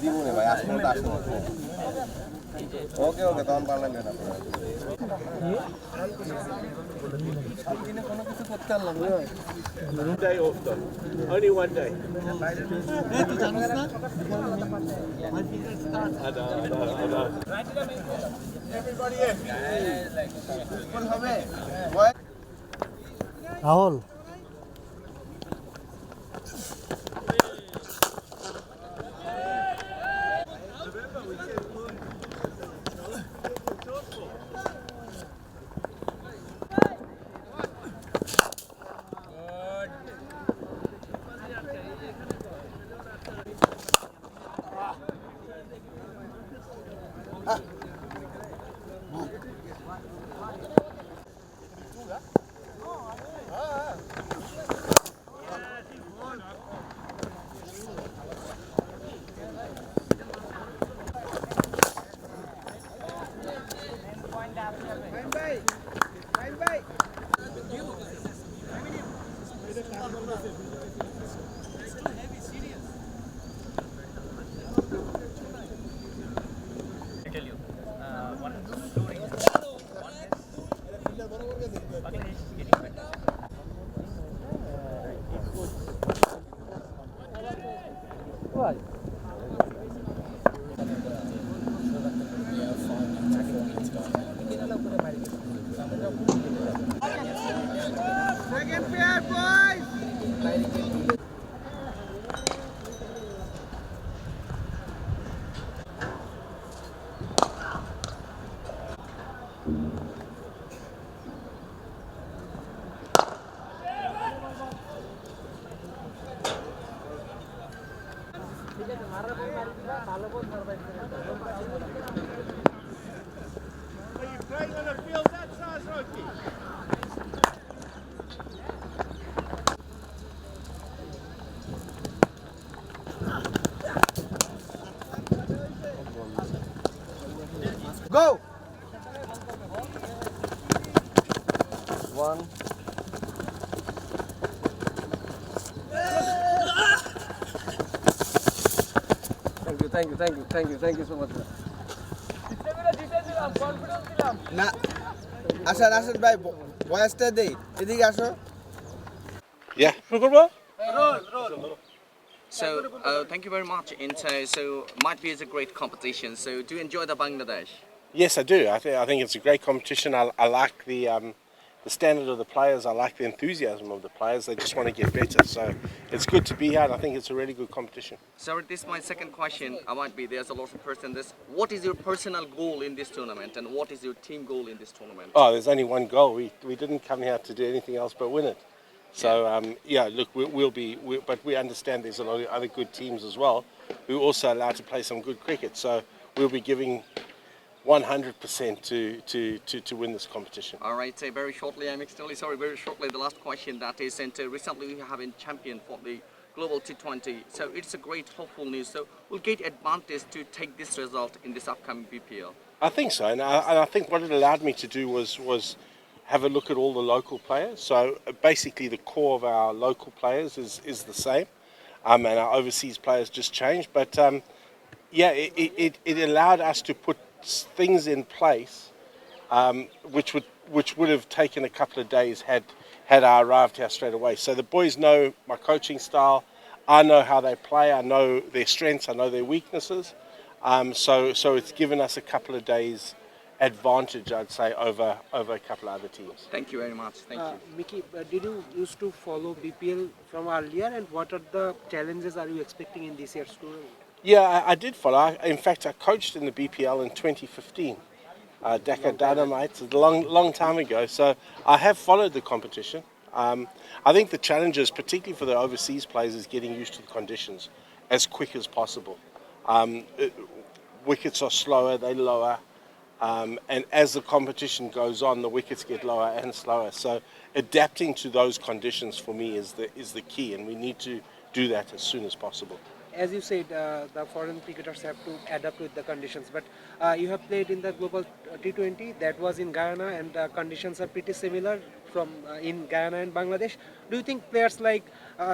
দিবনে ভাই আসলে আসলে ওকে ওকে তখন পারলাম এটা সামনে কোনো কিছু করতে পারলাম না Day off though. Only one day. I know. Everybody in. কোন হবে বয় Rahul Second pair, boys! Are you playing on a field that size, Rocky? Go! One. Thank you so much. না আসাদ ভাই বয়সটা দেই এদিকে আসো Yeah. So, thank you very much. And so, might be it's a great competition. So, do you enjoy the Bangladesh? Yes, I do. I think it's a great competition. I like the standard of the players. I like the enthusiasm of the players. They just want to get better. So it's good to be here. And I think it's a really good competition. So, this is my second question. I might be there's a lot of person. This, what is your personal goal in this tournament, and what is your team goal in this tournament? Oh, there's only one goal. We didn't come here to do anything else but win it. So look, but we understand there's a lot of other good teams as well who are also allowed to play some good cricket. So we'll be giving 100% to win this competition. All right. So very shortly, I'm extremely sorry. Very shortly, the last question that is, and recently we have been champion for the Global T20. So it's a great hopeful news. So we'll get advantage to take this result in this upcoming BPL. I think so, and I think what it allowed me to do was have a look at all the local players. So basically, the core of our local players is the same, and our overseas players just changed. But it allowed us to put things in place which would have taken a couple of days had I arrived here straight away. So the boys know my coaching style. I know how they play. I know their strengths. I know their weaknesses. So it's given us a couple of days advantage, I'd say, over a couple of other teams. Thank you very much. Thank you. Mickey, did you used to follow BPL from earlier, and what are the challenges are you expecting in this year's tournament? Yeah, I did follow. In fact, I coached in the BPL in 2015. Dhaka Dynamites, a long time ago. So I have followed the competition. I think the challenges, particularly for the overseas players, is getting used to the conditions as quick as possible. Wickets are slower, they're lower. And as the competition goes on, the wickets get lower and slower. So adapting to those conditions for me is the key, and we need to do that as soon as possible. As you said, the foreign cricketers have to adapt with the conditions. But you have played in the global T20 that was in Guyana, and the conditions are pretty similar from in Guyana and Bangladesh. Do you think players like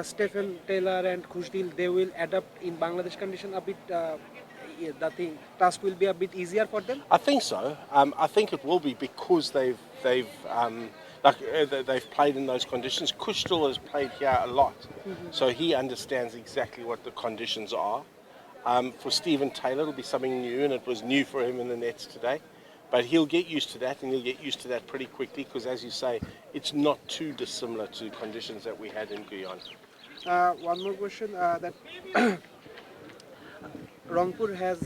Stephen Taylor and Khushdil, they will adapt in Bangladesh condition a bit? The task will be a bit easier for them. I think so. I think it will be because they've played in those conditions. Khushdil has played here a lot, so he understands exactly what the conditions are. For Stephen Taylor, it'll be something new, and it was new for him in the nets today. But he'll get used to that, and he'll get used to that pretty quickly because, as you say, it's not too dissimilar to conditions that we had in Guyana. One more question that Rangpur has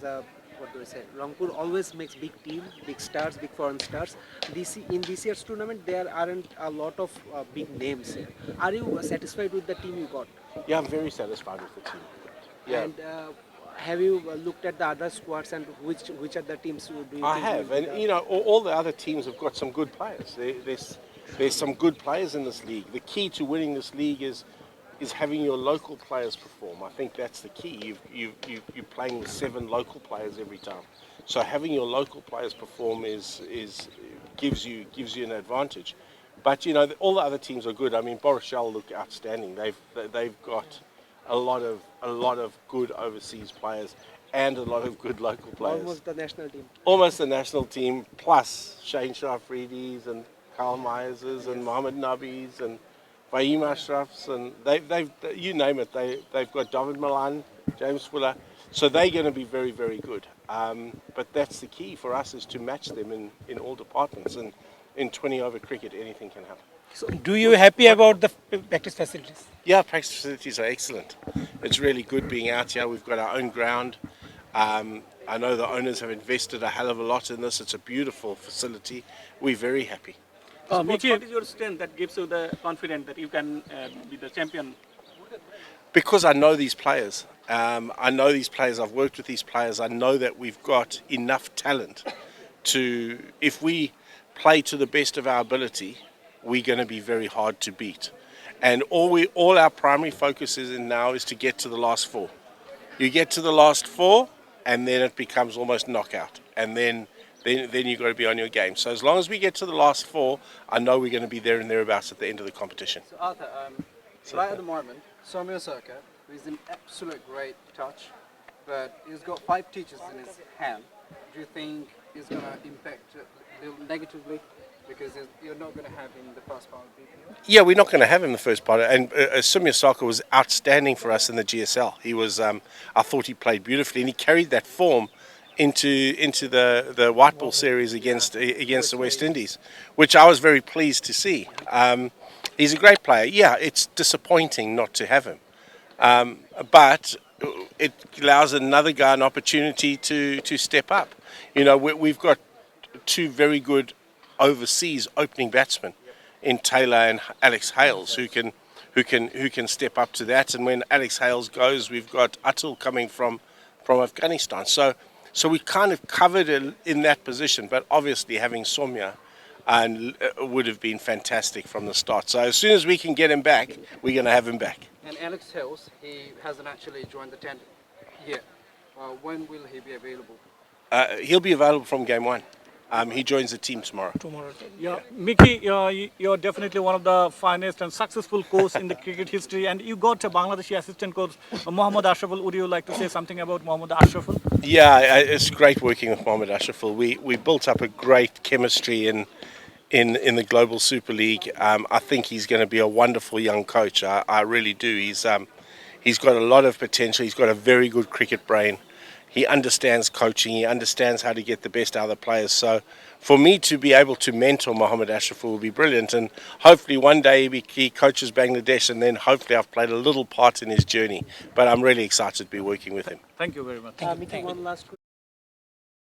a what do I say? Rangpur always makes big team, big stars, big foreign stars. In this year's tournament, there aren't a lot of big names here. Are you satisfied with the team you got? Yeah, I'm very satisfied with the team. Yeah. And have you looked at the other squads and which are the teams do you I think have, will be and you know, all the other teams have got some good players. There's some good players in this league. The key to winning this league is having your local players perform. I think that's the key. You're playing with 7 local players every time, so having your local players perform gives you an advantage. But you know, all the other teams are good. I mean, Borishal look outstanding. They've got a lot of good overseas players and a lot of good local players. almost the national team? Almost the national team, plus Shane Shafridis and Karl Meyerses and Mohammed Nabis and Fahim Ashrafs, and they've you name it. They've got David Milan, James Fuller, so they're going to be very, very good. But that's the key for us, is to match them in all departments. And in 20 over cricket, anything can happen. So do you happy about the practice facilities? Yeah, practice facilities are excellent. It's really good being out here. We've got our own ground. I know the owners have invested a hell of a lot in this. It's a beautiful facility. We're very happy. What is your strength that gives you the confidence that you can be the champion? Because I know these players. I've worked with these players. I know that we've got enough talent to, if we play to the best of our ability, we're going to be very hard to beat. And all our primary focus is in now is to get to the last 4. You get to the last 4, and then it becomes almost knockout. And then you've got to be on your game. So as long as we get to the last 4, I know we're going to be there and thereabouts at the end of the competition. So Arthur, right at the moment, Soumya Sarkar, who is an absolute great touch, but he's got 5 teachers in his hand. Do you think he's going to impact negatively? Because you're not going to have him in the first part of BPL? Yeah, we're not going to have him in the first part. And Soumya Sarkar was outstanding for us in the GSL. He was, I thought he played beautifully, and he carried that form into the white ball series against the West Indies, which I was very pleased to see. He's a great player. Yeah, it's disappointing not to have him, but it allows another guy an opportunity to step up. You know, we've got 2 very good overseas opening batsmen in Taylor and Alex Hales who can step up to that. And when Alex Hales goes, we've got Atul coming from Afghanistan. So we kind of covered it in that position, but obviously having Soumya would have been fantastic from the start. So as soon as we can get him back, we're going to have him back. And Alex Hales, he hasn't actually joined the tent yet. When will he be available? He'll be available from game 1. He joins the team tomorrow. Yeah, Mickey, you're definitely one of the finest and successful coaches in the cricket history, and you got a Bangladeshi assistant coach, Mohammad Ashraful. Would you like to say something about Mohammad Ashraful? Yeah, it's great working with Mohammad Ashraful. We built up a great chemistry in the Global Super League. I think he's going to be a wonderful young coach. I really do. He's got a lot of potential. He's got a very good cricket brain. He understands coaching. He understands how to get the best out of the players. So for me to be able to mentor Mohammad Ashraful will be brilliant. And hopefully one day he coaches Bangladesh, and then hopefully I've played a little part in his journey. But I'm really excited to be working with him. Thank you very much. Mickey, one last question.